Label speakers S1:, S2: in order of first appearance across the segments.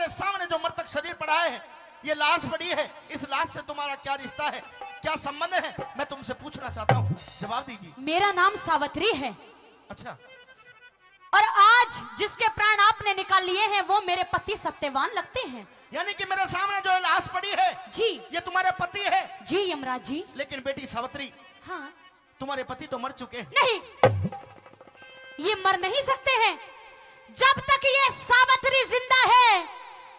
S1: मेरे सामने जो मृतक शरीर पड़ा है, ये लाश पड़ी है, इस लाश से तुम्हारा क्या रिश्ता है, क्या संबंध है, मैं तुमसे पूछना चाहता हूँ, जवाब दीजिए।
S2: मेरा नाम सावित्री है।
S1: अच्छा।
S2: और आज जिसके प्राण आपने निकाल लिए हैं वो मेरे पति सत्यवान लगते हैं।
S1: यानी कि मेरे सामने जो लाश पड़ी है
S2: जी,
S1: ये तुम्हारे पति है?
S2: जी यमराज जी।
S1: लेकिन बेटी सावित्री,
S2: हाँ,
S1: तुम्हारे पति तो मर चुके हैं।
S2: नहीं, ये मर नहीं सकते हैं। जब तक ये सावित्री जिंदा है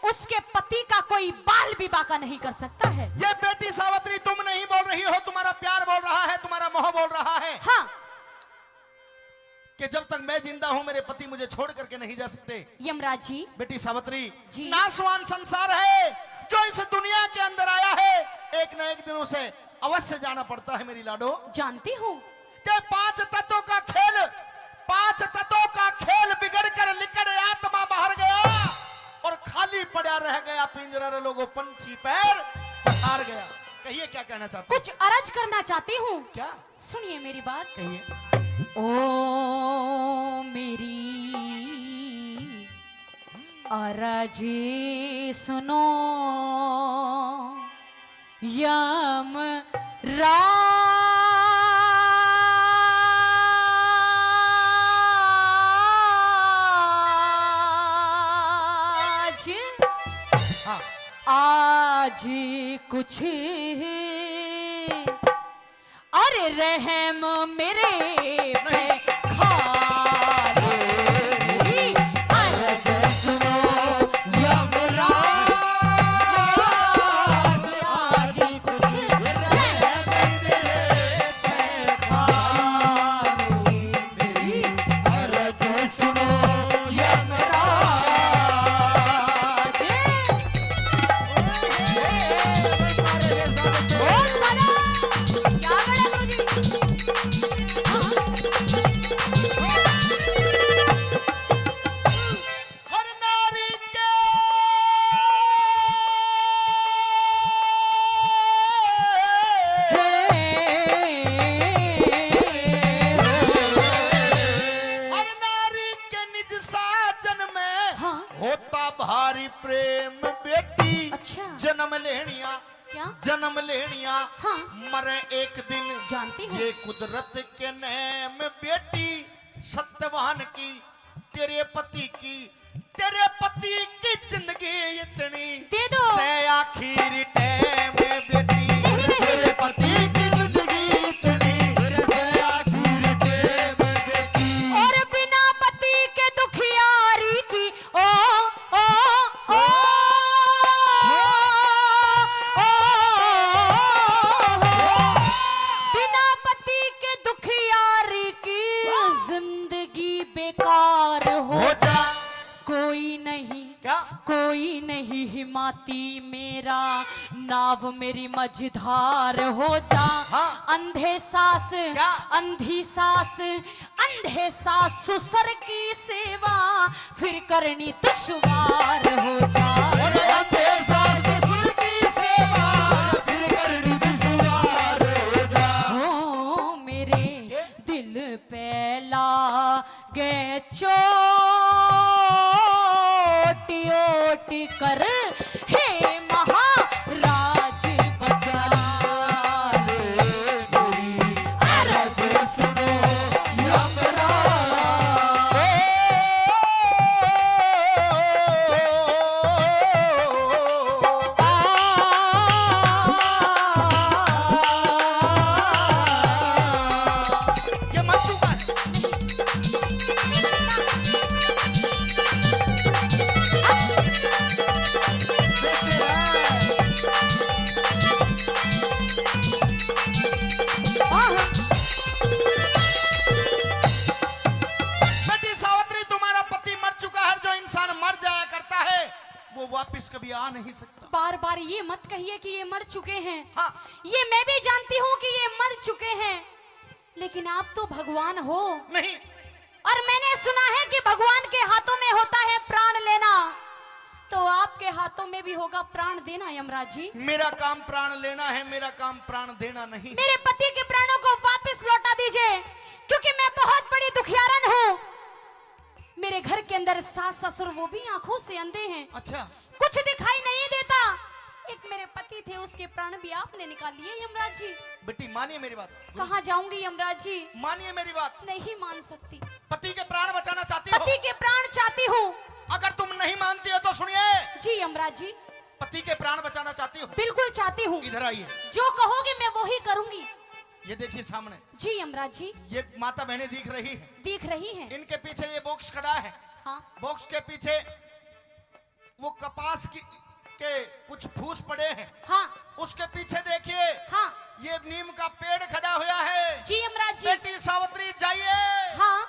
S2: उसके पति का कोई बाल भी बाका नहीं कर सकता है।
S1: ये बेटी सावित्री तुम नहीं बोल रही हो, तुम्हारा प्यार बोल रहा है, तुम्हारा मोह बोल रहा है।
S2: हाँ,
S1: कि जब तक मैं जिंदा हूं मेरे पति मुझे छोड़ करके नहीं जा सकते।
S2: यमराज जी।
S1: बेटी सावित्री,
S2: जी।
S1: नासवान संसार है जो इस दुनिया के अंदर आया है, एक न एक दिन उसे अवश्य जाना पड़ता है मेरी लाडो।
S2: जानती हूँ
S1: कि पांच तत्वों का खेल बिगड़ कर लिकड़ आत्मा बाहर गया और खाली पड़ा रह गया पिंजरा, लोगों पंछी पैर पसार गया। कहिए क्या कहना चाहते?
S2: कुछ अर्ज करना चाहती हूँ।
S1: क्या?
S2: सुनिए मेरी बात।
S1: कहिए।
S2: ओ मेरी अर्ज सुनो, यम राज।
S1: हाँ।
S2: आज कुछ अरे रहम मेरे पे खाले, अर्ज सुनो यमराज, आज कुछ रहम मेरे पे खाले, मेरी अर्ज सुनो यमराज।
S1: हर नारी के हर नारी के निज साजन में
S2: हाँ।
S1: होता भारी प्रेम बेटी।
S2: अच्छा।
S1: जन्म लेनिया,
S2: क्या?
S1: जन्म लेनिया,
S2: हाँ।
S1: मरे एक दिन,
S2: जानती हूँ।
S1: ये कुदरत के नेम बेटी। सत्यवान की तेरे पति की जिंदगी इतनी
S2: दे दो।
S1: से आखिरी टाइम बेटी। तेरे पति की जिंदगी इतनी से आखिरी टाइम बेटी।
S2: और बिना पति के दुखियारी की ओ ओ ओ बिना पति के दुखियारी की जिंदगी बेकार हो
S1: जा।
S2: कोई नहीं,
S1: क्या?
S2: कोई नहीं हिमाती मेरा, नाव मेरी मझधार हो जा।
S1: हाँ।
S2: अंधे सास,
S1: क्या?
S2: अंधी सास, अंधे सास ससुर की सेवा फिर करनी दुश्वार हो जा।
S1: अरे अंधे सास ससुर की सेवा फिर करनी दुश्वार हो जा।
S2: हो मेरे दिल पे लागे चोटी ओटी कर, हे महाराज बचा ले मेरी अर्ज सुनो यमराज।
S1: ये मर चुका है। बेटी सावित्री, तुम्हारा पति मर चुका है। जो इंसान मर जाया करता है वो वापस कभी आ नहीं सकता।
S2: बार बार ये मत कहिए कि ये मर चुके हैं।
S1: हाँ।
S2: ये मैं भी जानती हूँ कि ये मर चुके हैं, लेकिन आप तो भगवान हो।
S1: नहीं।
S2: और मैंने सुना है कि भगवान के हाथों में होता है प्राण लेना, तो आपके हाथों में भी होगा प्राण देना यमराज जी।
S1: मेरा काम प्राण लेना है, मेरा काम प्राण देना नहीं।
S2: मेरे पति के प्राणों को वापस लौटा दीजिए, क्योंकि मैं बहुत बड़ी दुखियारन हूँ। मेरे घर के अंदर सास ससुर वो भी आंखों से अंधे हैं।
S1: अच्छा।
S2: कुछ दिखाई नहीं देता। एक मेरे पति थे, उसके प्राण भी आपने निकाल लिए यमराज जी।
S1: बेटी मानिए मेरी बात।
S2: कहाँ जाऊंगी यमराज जी?
S1: मानिए मेरी बात।
S2: नहीं मान सकती।
S1: पति के प्राण बचाना चाहती हो?
S2: पति के प्राण चाहती हूँ।
S1: अगर तुम नहीं मानती हो तो सुनिए।
S2: जी यमराज जी।
S1: पति के प्राण बचाना चाहती हो?
S2: बिल्कुल चाहती हूँ।
S1: इधर आइए।
S2: जो कहोगे मैं वो ही करूंगी।
S1: ये देखिए सामने।
S2: जी यमराज जी।
S1: ये माता बहनें दिख रही है?
S2: दिख रही हैं।
S1: इनके पीछे ये बॉक्स खड़ा है।
S2: हाँ।
S1: बॉक्स के पीछे वो कपास के कुछ फूस पड़े हैं।
S2: हाँ।
S1: उसके पीछे देखिए।
S2: हाँ।
S1: ये नीम का पेड़ खड़ा हुआ है।
S2: जी यमराज जी।
S1: बेटी सावित्री जाइए।
S2: हाँ।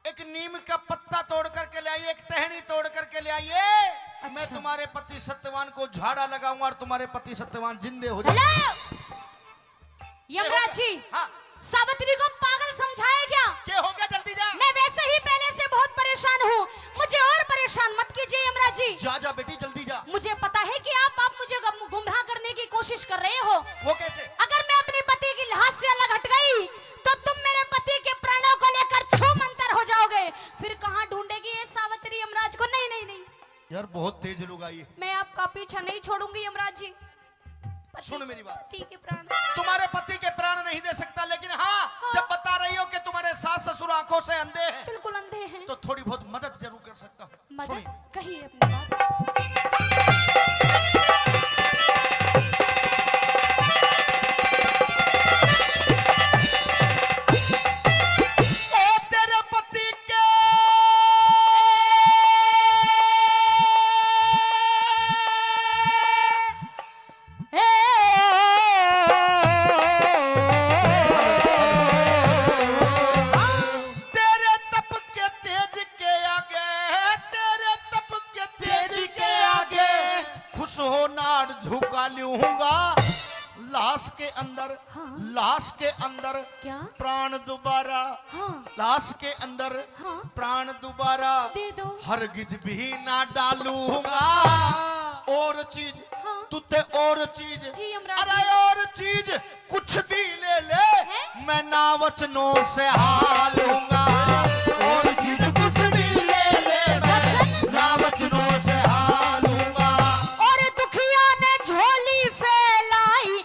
S1: एक नीम का पत्ता तोड़ करके ले आइए, एक टहनी तोड़ करके ले आइए।
S2: अच्छा।
S1: मैं तुम्हारे पति सत्यवान को झाड़ा लगाऊंगा और तुम्हारे पति सत्यवान जिंदे हो जाएंगे।
S2: हेलो यमराज जी।
S1: हाँ।
S2: सावित्री को पागल समझाया क्या?
S1: क्या हो गया? जल्दी जा।
S2: मैं वैसे ही पहले से बहुत परेशान हूँ, मुझे और परेशान मत कीजिए यमराज जी।
S1: जा जा बेटी जल्दी जा।
S2: मुझे पता है कि आप मुझे गुमराह करने की कोशिश कर रहे हो।
S1: वो कैसे?
S2: अगर मैं अपने पति की लाश से अलग हट गई तो तुम मेरे पति के प्राणों को लेकर छूमंतर हो जाओगे। फिर कहाँ ढूंढेगी ये सावित्री यमराज को? नहीं नहीं नहीं
S1: यार बहुत तेज लोग आई है।
S2: मैं आपका पीछा नहीं छोड़ूंगी यमराज जी।
S1: सुन मेरी बात।
S2: पति के प्राण।
S1: तुम्हारे पति के प्राण नहीं दे सकता, लेकिन हाँ, जब बता रही हो कि तुम्हारे सास ससुर आंखों से अंधे हैं,
S2: बिल्कुल अंधे हैं,
S1: तो थोड़ी बहुत मदद जरूर कर सकता हूँ।
S2: मदद कहिए अपनी बात।
S1: लाश के अंदर
S2: क्या?
S1: प्राण दोबारा।
S2: हाँ।
S1: लाश के अंदर
S2: हाँ।
S1: प्राण दोबारा
S2: दे दो।
S1: हरगिज भी ना डालूंगा। और चीज।
S2: हाँ।
S1: तुझे और चीज।
S2: जी यमराज।
S1: अरे और चीज कुछ भी ले ले
S2: है?
S1: मैं ना वचनों से हालूंगा। और चीज कुछ भी ले ले मैं ना वचनों से हालूंगा।
S2: और दुखिया ने झोली फैलाई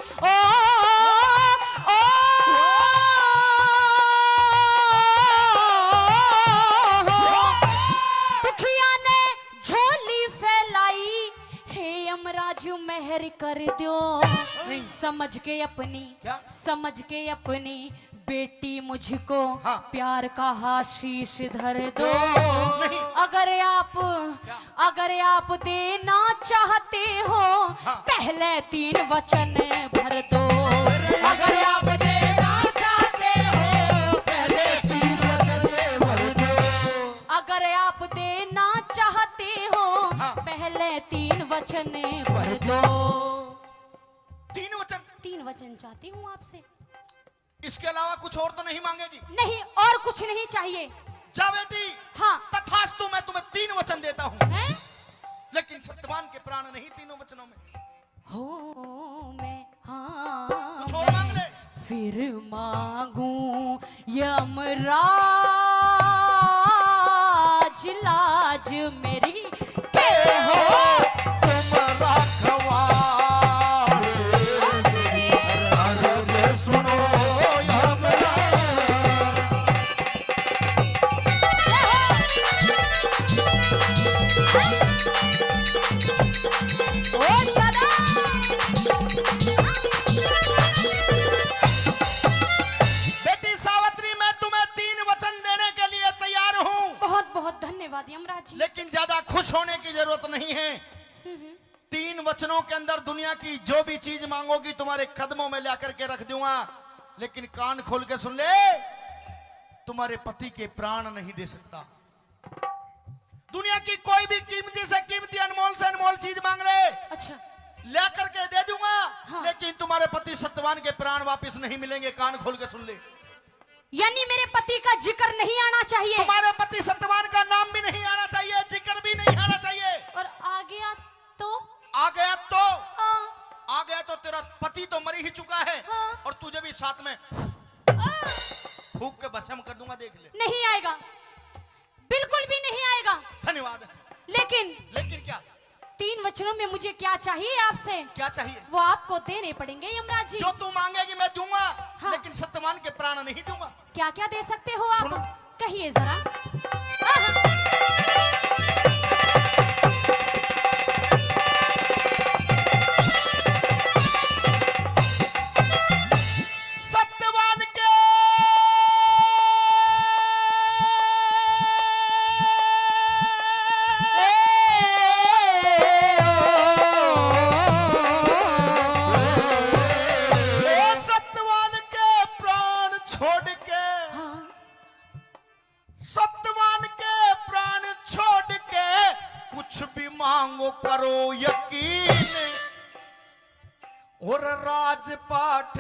S2: दुखिया ने झोली फैलाई। हे यमराजू मेहर कर दो। समझ के अपनी।
S1: क्या?
S2: समझ के अपनी बेटी मुझको।
S1: हाँ।
S2: प्यार का आशीष धर दो।
S1: नहीं।
S2: अगर आप देना चाहते हो।
S1: हाँ।
S2: पहले 3 वचन भर दो।
S1: अगर आप देना चाहते हो पहले 3 वचन भर दो।
S2: अगर आप देना चाहते हो।
S1: हाँ।
S2: पहले 3 वचन भर दो।
S1: 3 वचन?
S2: 3 वचन चाहती हूँ आपसे।
S1: इसके अलावा कुछ और तो नहीं मांगेगी?
S2: नहीं, और कुछ नहीं चाहिए।
S1: जा बेटी।
S2: हाँ।
S1: तथास्तु मैं तुम्हें 3 वचन देता हूँ।
S2: हैं?
S1: लेकिन सत्यवान के प्राण नहीं 3 वचनों में।
S2: हो मैं हाँ
S1: कुछ और मांग ले।
S2: फिर मांगू यमराज लाज मेरी के हो।
S1: तुम रखवारे हर सुनो बेटी सावित्री मैं तुम्हें 3 वचन देने के लिए तैयार हूँ।
S2: बहुत बहुत धन्यवाद यमराज जी।
S1: लेकिन ज्यादा खुश होने की जरूरत नहीं है। 3 वचनों के अंदर दुनिया की जो भी चीज मांगोगी तुम्हारे कदमों में ला करके रख दूंगा। लेकिन कान खोल के सुन ले, तुम्हारे पति के प्राण नहीं दे सकता। दुनिया की कोई भी कीमती से कीमती अनमोल से अनमोल चीज मांग ले,
S2: अच्छा।
S1: ला करके दे दूंगा।
S2: हाँ।
S1: लेकिन तुम्हारे पति सत्यवान के प्राण वापस नहीं मिलेंगे। कान खोल के सुन ले।
S2: यानी मेरे पति का जिक्र नहीं आना चाहिए।
S1: तुम्हारे पति सत्यवान का नाम भी नहीं आना चाहिए, जिक्र भी नहीं आना चाहिए।
S2: और आ गया तो?
S1: आ गया तो?
S2: हाँ।
S1: आ गया तो तेरा पति तो मर ही चुका है।
S2: हाँ।
S1: और तुझे भी साथ में फूंक के भस्म कर दूंगा, देख ले।
S2: नहीं आएगा, बिल्कुल भी नहीं आएगा।
S1: धन्यवाद।
S2: लेकिन
S1: लेकिन क्या?
S2: 3 वचनों में मुझे क्या चाहिए आपसे,
S1: क्या चाहिए?
S2: वो आपको देने पड़ेंगे यमराज जी।
S1: जो तू मांगेगी मैं दूंगा,
S2: हाँ।
S1: लेकिन सत्यवान के प्राण नहीं दूंगा।
S2: क्या क्या दे सकते हो आप,
S1: सुनो।
S2: कहिए जरा। आहा।
S1: सत्यवान के सत्यवान के प्राण छोड़ के,
S2: हाँ।
S1: सत्यवान के प्राण छोड़ के कुछ भी मांगो करो यकीन। और राजपाट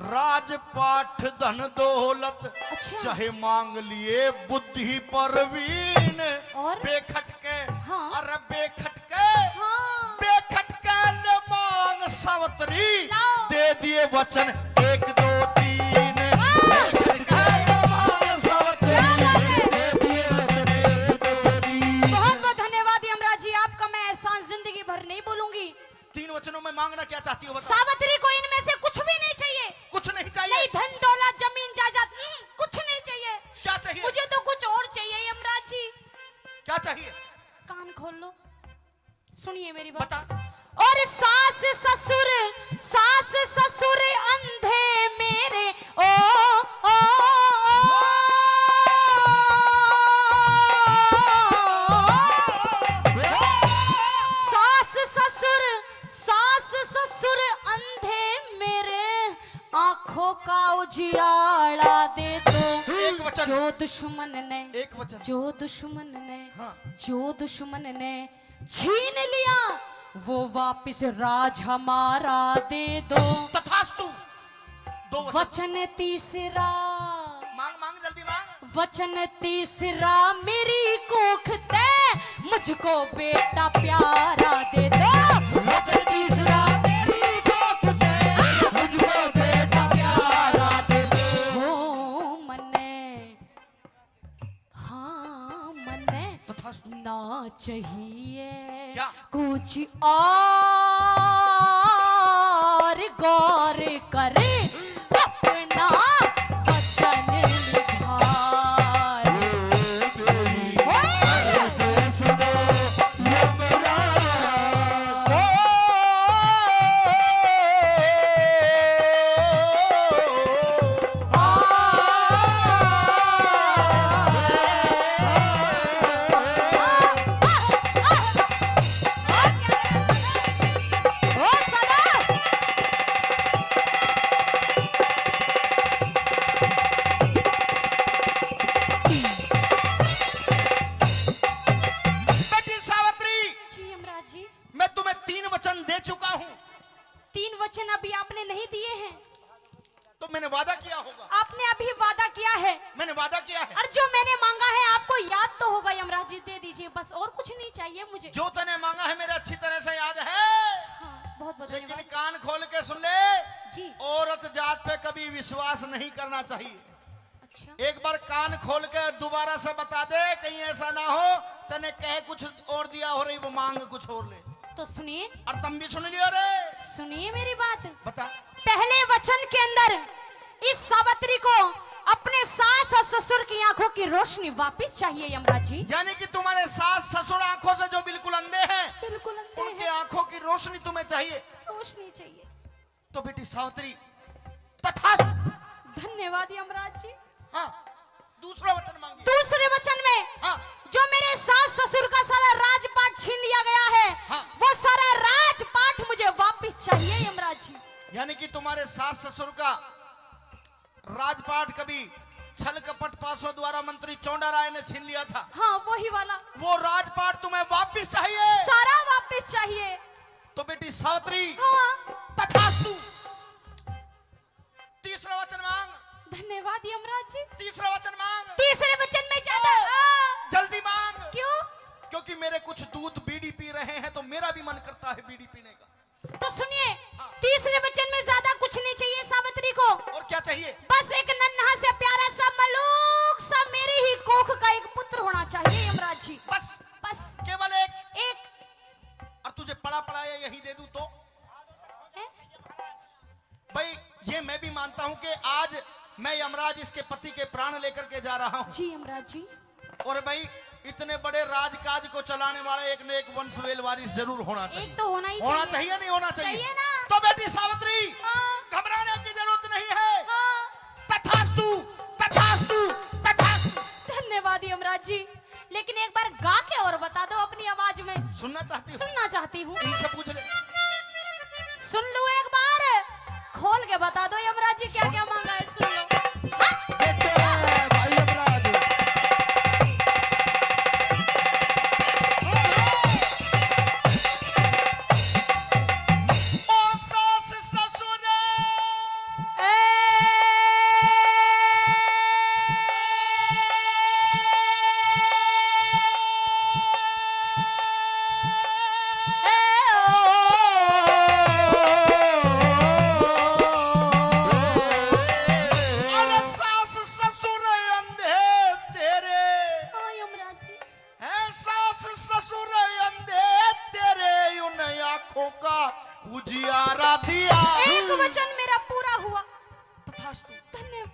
S1: राजपाट धन दौलत
S2: अच्छा।
S1: चाहे मांग लिए बुद्धि परवीन।
S2: और?
S1: बेखटके,
S2: हाँ।
S1: अरे बेखटके,
S2: हाँ।
S1: बेखटके ले मांग सावत्री,
S2: लाओ।
S1: दे दिए वचन 1 2 3। बेखटके ले मांग सावत्री,
S2: क्या बात है?
S1: दे दिए वचन 1 2 3।
S2: बहुत बहुत धन्यवाद यमराज जी, आपका मैं एहसान जिंदगी भर नहीं भूलूंगी।
S1: 3 वचनों में मांगना क्या चाहती हो बताओ?
S2: सावित्री को इनमें से कुछ भी नहीं चाहिए।
S1: कुछ नहीं चाहिए?
S2: नहीं धन दौलत जमीन जायदाद, कुछ नहीं चाहिए।
S1: क्या चाहिए?
S2: मुझे तो कुछ और चाहिए यमराज जी।
S1: क्या चाहिए?
S2: कान खोल लो, सुनिए मेरी बात।
S1: बता।
S2: और सास ससुर अंधे मेरे, ओ ओ, सास ससुर अंधे मेरे, आंखों का उजियाला दे दो।
S1: एक वचन।
S2: जो दुश्मन ने,
S1: एक वचन।
S2: जो दुश्मन ने,
S1: हाँ।
S2: जो दुश्मन ने छीन लिया, वो वापिस राज हमारा दे दो।
S1: तथास्तु। 2 वचन।
S2: वचन तीसरा,
S1: मांग मांग जल्दी मांग।
S2: वचन तीसरा मेरी कोख ते मुझको बेटा प्यारा दे दो।
S1: वचन तीसरा मेरी कोख से मुझको बेटा प्यारा दे दो।
S2: हो मने, हाँ मने
S1: तथास्तु।
S2: ना चाहिए
S1: क्या?
S2: कुछ और, गौर करे अपना वचन निभाए। ओ सदा।
S1: बेटी सावित्री,
S2: जी यमराज जी,
S1: मैं तुम्हें 3 वचन दे चुका हूँ।
S2: 3 वचन अभी आपने नहीं दिए हैं।
S1: तो मैंने वादा किया होगा।
S2: आपने अभी वादा किया है,
S1: मैंने वादा किया है।
S2: और जो मैंने मांगा है आपको याद तो होगा यमराज जी, दे दीजिए बस, और कुछ नहीं चाहिए मुझे।
S1: जो तूने मांगा है मेरे अच्छी तरह से याद है।
S2: हाँ, बहुत बहुत
S1: लेकिन
S2: धन्यवाद
S1: कान खोल के सुन ले,
S2: जी।
S1: औरत जात पे कभी विश्वास नहीं करना चाहिए।
S2: अच्छा,
S1: एक बार कान खोल के दोबारा से बता दे, कहीं ऐसा ना हो तने कहे कुछ और दिया हो रही वो मांग कुछ और ले।
S2: तो सुनिए,
S1: और तुम भी सुन लियो रे।
S2: सुनिए मेरी बात।
S1: बता।
S2: पहले वचन के अंदर इस सावित्री को अपने सास और ससुर की आंखों की रोशनी वापस चाहिए यमराज जी।
S1: यानी कि तुम्हारे सास ससुर आंखों से जो बिल्कुल अंधे हैं,
S2: बिल्कुल अंधे
S1: उनके
S2: हैं,
S1: आंखों की रोशनी तुम्हें चाहिए।
S2: रोशनी चाहिए।
S1: तो बेटी सावित्री तथास्तु।
S2: धन्यवाद यमराज जी।
S1: हाँ, दूसरा वचन मांगिए।
S2: दूसरे वचन में
S1: हाँ।
S2: जो मेरे सास ससुर का सारा राजपाट छीन लिया गया है,
S1: हाँ।
S2: वो सारा राजपाट मुझे वापस चाहिए यमराज जी।
S1: यानी कि तुम्हारे सास ससुर का राजपाट कभी छल कपट पासों द्वारा मंत्री चौंडा राय ने छीन लिया था।
S2: हाँ, वही वाला
S1: वो राजपाट तुम्हें वापस चाहिए।
S2: सारा वापस चाहिए।
S1: तो बेटी सावित्री
S2: हाँ,
S1: तथास्तु। तीसरा वचन मांग।
S2: धन्यवाद यमराज जी।
S1: तीसरा वचन मांग।
S2: तीसरे वचन में ज्यादा
S1: जल्दी मांग।
S2: क्यों?
S1: क्योंकि मेरे कुछ दूत बीड़ी पी रहे हैं तो मेरा भी मन करता है बीड़ी पीने का।
S2: तो सुनिए,
S1: हाँ।
S2: तीसरे वचन में ज्यादा कुछ नहीं चाहिए सावित्री को।
S1: और क्या चाहिए?
S2: बस एक नन्हा से प्यारा सा मलूक सा मेरी ही कोख का एक पुत्र होना चाहिए यमराज जी।
S1: बस
S2: बस
S1: केवल एक।
S2: एक।
S1: और तुझे कि आज मैं यमराज इसके पति के प्राण लेकर के जा रहा हूँ।
S2: जी यमराज जी।
S1: और भाई इतने बड़े राजकाज को चलाने वाला एक न एक वंशवेल वारिस जरूर होना चाहिए।
S2: एक तो होना ही
S1: होना चाहिए नहीं होना चाहिए?
S2: चाहिए ना।
S1: तो बेटी सावित्री,
S2: हाँ।
S1: घबराने की जरूरत नहीं है।
S2: हाँ।
S1: तथास्तु, तथास्तु, तथास्तु।
S2: धन्यवाद यमराज जी, लेकिन एक बार गा के और बता दो अपनी आवाज में।
S1: सुनना चाहती हूँ?
S2: सुनना चाहती हूँ।
S1: इनसे पूछ ले।
S2: सुन लो एक बार, खोल के बता दो यमराज जी क्या क्या मांगा है, सुन लो।
S1: उजियारा दिया।
S2: एक वचन मेरा पूरा हुआ।
S1: तथास्तु।
S2: धन्यवाद।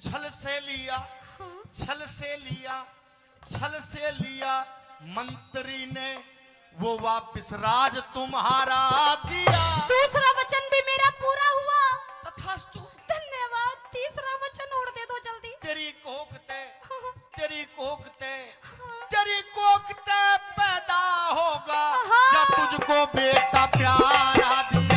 S1: छल से लिया, छल से लिया, छल से लिया मंत्री ने वो वापिस राज तुम्हारा दिया।
S2: दूसरा वचन भी मेरा पूरा हुआ।
S1: तथास्तु।
S2: धन्यवाद। तीसरा वचन उड़ दे दो जल्दी।
S1: तेरी कोखते, तेरी कोखते, तेरी कोखते पैदा होगा या तुझको बेटा प्यारा दिया।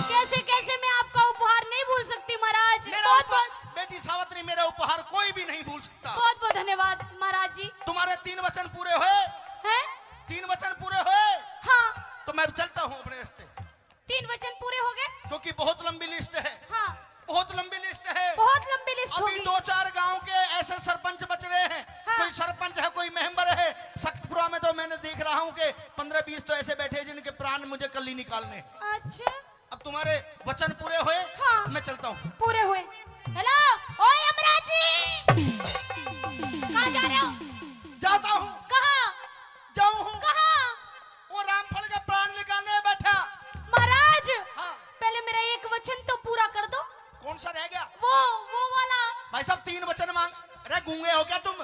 S2: कैसे कैसे मैं आपका उपहार नहीं भूल सकती महाराज। बहुत बहुत
S1: बेटी सावित्री, मेरा उपहार कोई भी नहीं भूल सकता।
S2: बहुत बहुत धन्यवाद महाराज जी।
S1: तुम्हारे 3 वचन पूरे हुए
S2: हैं?
S1: 3 वचन पूरे हुए।
S2: हाँ।
S1: तो मैं चलता हूँ अपने रास्ते।
S2: 3 वचन पूरे हो गए?
S1: क्योंकि बहुत लंबी लिस्ट है।
S2: हाँ।
S1: बहुत लंबी लिस्ट है।
S2: बहुत लंबी लिस्ट
S1: अभी
S2: होगी।
S1: 2-4 गांव के ऐसे सरपंच बच रहे हैं।
S2: हाँ।
S1: कोई सरपंच है, कोई मेंबर है। सख्तपुरा में तो मैंने देख रहा हूँ कि 15-20 तो ऐसे बैठे हैं जिनके प्राण मुझे कल ही निकालने।
S2: अच्छा।
S1: अब तुम्हारे वचन पूरे हुए।
S2: हाँ।
S1: मैं चलता हूँ।
S2: पूरे हुए। हेलो ओ यमराज जी, कहाँ जा रहे हो?
S1: जाता हूँ।
S2: कहाँ
S1: जाऊँ हूँ।
S2: कहाँ?
S1: वो रामफल के प्राण निकालने बैठा।
S2: महाराज
S1: हाँ।
S2: पहले मेरा एक वचन तो पूरा कर दो।
S1: कौन सा रह गया?
S2: वो वाला।
S1: भाई साहब 3 वचन मांग। अरे गूंगे हो क्या तुम?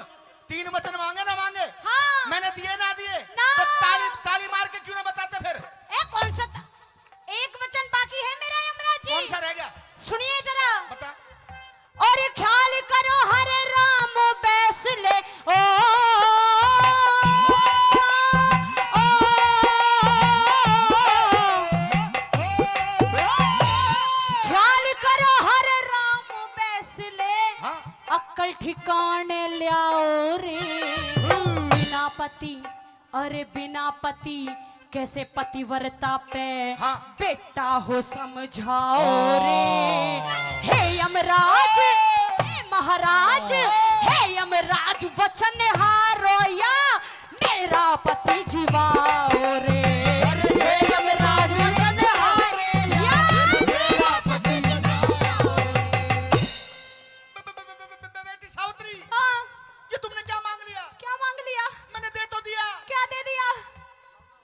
S1: 3 वचन मांगे ना मांगे?
S2: हाँ।
S1: मैंने दिए ना दिए?
S2: ना।
S1: तो ताली मार के क्यों ना बताते फिर?
S2: कौन सा एक वचन बाकी है मेरा यमराज जी।
S1: कौन सा रह गया?
S2: सुनिए जरा।
S1: बता।
S2: और ख्याल करो हरे राम बैसले ओ, ख्याल करो हरे राम बैसले।
S1: हाँ।
S2: अक्कल ठिकाने लियाओ रे। बिना पति, अरे बिना पति कैसे पतिव्रता पे
S1: हाँ।
S2: बेटा हो समझाओ रे। हे यमराज, हे महाराज, हे यमराज वचन हारो या मेरा पति जीवाओ रे। हे यमराज वचन हारो या मेरा पति जीवाओ रे।
S1: बेटी सावित्री,
S2: हाँ।
S1: ये तुमने क्या मांग लिया?
S2: क्या मांग लिया?
S1: मैंने दे तो दिया।
S2: क्या दे दिया?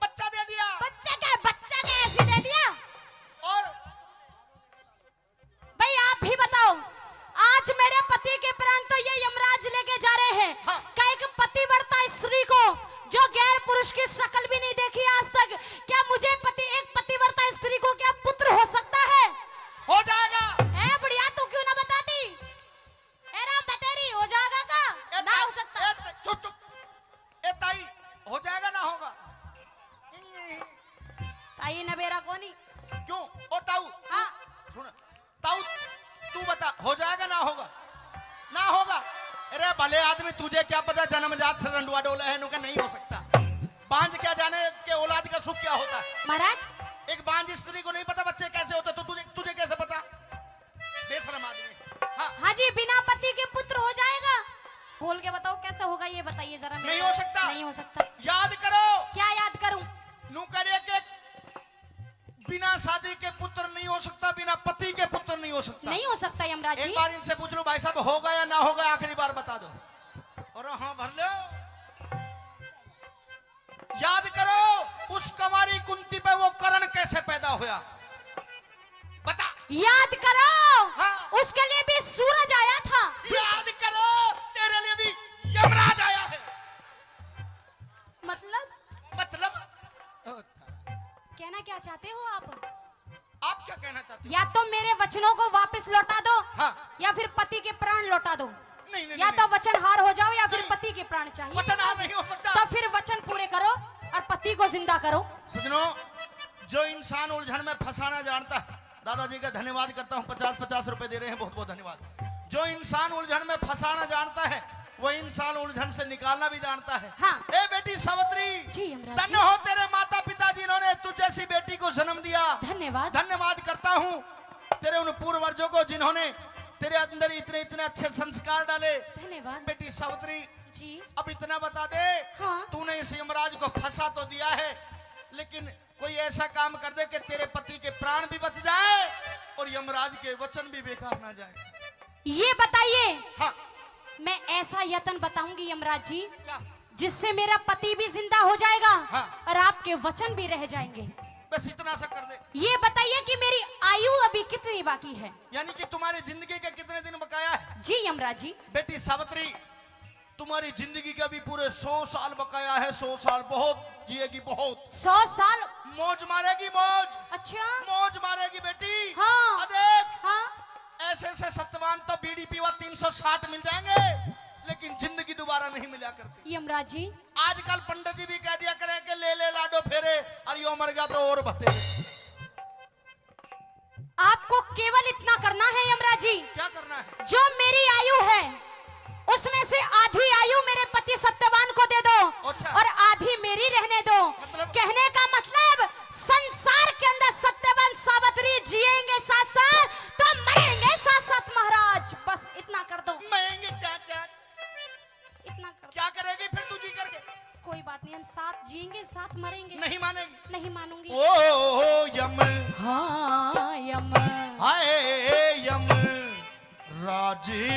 S1: बच्चा दे दिया।
S2: बच्चा क्या ऐसे दे दिया?
S1: और
S2: भाई आप भी बताओ, आज मेरे पति के प्राण तो ये यमराज लेके जा रहे हैं।
S1: हाँ।
S2: क्या एक पतिव्रता स्त्री को जो गैर पुरुष की शक्ल भी नहीं देखी आज तक, क्या मुझे एक पतिव्रता स्त्री को क्या पुत्र हो सकता है?
S1: हो जाएगा।
S2: ए बुढ़िया तू क्यों ना बताती? ए राम बतेरी हो जाएगा का? ना हो सकता।
S1: चुप चुप। ए ताई, हो जाएगा ना होगा?
S2: ताई नबेरा कोनी।
S1: क्यों? ओ ताऊ।
S2: हाँ।
S1: सुन ताऊ, तू बता, हो जाएगा ना होगा? ना होगा। अरे भले आदमी, तुझे क्या पता जन्मजात से रंडुआ डोला है नुका नहीं हो सकता। बांझ क्या जाने के औलाद का सुख क्या होता है?
S2: महाराज
S1: एक बांझ स्त्री को नहीं पता बच्चे कैसे होते, तो तुझे कैसे पता? बेशरम आदमी। हाँ।
S2: हाँ जी, बिना पति के पुत्र हो जाएगा। खोल के बताओ कैसे होगा, ये बताइए जरा।
S1: नहीं हो सकता।
S2: नहीं हो सकता।
S1: याद करो।
S2: क्या याद करूं?
S1: नू करे के बिना शादी के पुत्र नहीं हो सकता, बिना पति के पुत्र नहीं हो सकता।
S2: नहीं हो सकता यमराज जी।
S1: एक बार इनसे पूछ लो भाई साहब, होगा या ना होगा, आखिरी बार बता दो। और हाँ भर लो। याद करो। उस कुमारी कुंती पे वो करण कैसे पैदा हुआ? बता।
S2: याद करो।
S1: हाँ।
S2: उसके लिए भी सूरज आया था।
S1: याद करो, तेरे लिए भी यमराज आया है।
S2: मतलब कहना क्या चाहते हो
S1: आप क्या कहना चाहते हो?
S2: या तो मेरे वचनों को वापस लौटा दो,
S1: हाँ।
S2: या फिर पति के प्राण लौटा दो।
S1: नहीं,
S2: या तो वचन हार हो जाओ या फिर
S1: नहीं।
S2: पति के प्राण चाहिए।
S1: वचन हार नहीं हो सकता।
S2: तो फिर वचन पूरे करो और पति को जिंदा करो।
S1: सजनों, जो इंसान उलझन में फंसाना जानता है, दादाजी का धन्यवाद करता हूँ, 50-50 रुपए दे रहे हैं, बहुत बहुत धन्यवाद। जो इंसान उलझन में फंसाना जानता है, वो इंसान उलझन से निकालना भी जानता है।
S2: हाँ।
S1: ए बेटी सावित्री,
S2: जी यमराज
S1: धन्य
S2: जी।
S1: हो तेरे माता पिता जिन्होंने तुझ जैसी बेटी को जन्म दिया।
S2: धन्यवाद।
S1: धन्यवाद करता हूँ तेरे उन पूर्वजों को जिन्होंने तेरे अंदर इतने इतने अच्छे संस्कार डाले।
S2: धन्यवाद
S1: बेटी सावित्री,
S2: जी।
S1: अब इतना बता दे,
S2: हाँ।
S1: तूने इस यमराज को फंसा तो दिया है, लेकिन कोई ऐसा काम कर दे कि तेरे पति के प्राण भी बच जाए और यमराज के वचन भी बेकार ना जाए।
S2: ये बताइए।
S1: हाँ।
S2: मैं ऐसा यत्न बताऊंगी यमराज जी,
S1: क्या?
S2: जिससे मेरा पति भी जिंदा हो जाएगा।
S1: हाँ।
S2: और आपके वचन भी रह जाएंगे।
S1: बस इतना सा कर दे।
S2: ये बताइए कि मेरी आयु अभी कितनी बाकी है?
S1: यानी कि तुम्हारी जिंदगी के कितने दिन बकाया है?
S2: जी यमराज जी।
S1: बेटी सावित्री, तुम्हारी जिंदगी के अभी पूरे 100 साल बकाया है। 100 साल बहुत जिएगी, बहुत
S2: 100 साल?
S1: मौज मारेगी, मौज
S2: अच्छा।
S1: मौज मारेगी बेटी।
S2: हाँ।
S1: देख,
S2: हाँ।
S1: ऐसे ऐसे सत्यवान तो बीड़ी पीवा 360 मिल जाएंगे, लेकिन जिंदगी दोबारा नहीं मिला करती।
S2: यमराज जी,
S1: आजकल पंडित जी भी कह दिया करें कि ले ले लाडो फेरे, और यो मर गया तो और बते।
S2: आपको केवल इतना करना है यमराज जी।
S1: क्या करना है?
S2: जो मेरी आयु है उसमें से आधी आयु मेरे पति सत्यवान को दे दो।
S1: अच्छा।
S2: और आधी मेरी रहने दो।
S1: मतलब?
S2: कहने का मतलब, संसार के अंदर सत्यवान सावित्री जिएंगे 7 साल तो मरेंगे 7-7 महाराज। बस इतना कर दो।
S1: मरेंगे चाचा।
S2: इतना कर दो।
S1: क्या करेगी फिर तू जी करके?
S2: कोई बात नहीं, हम 7 जिएंगे 7 मरेंगे।
S1: नहीं मानेगी?
S2: नहीं मानूंगी।
S1: ओ यम,
S2: हाँ यम।
S1: हाय यम राजी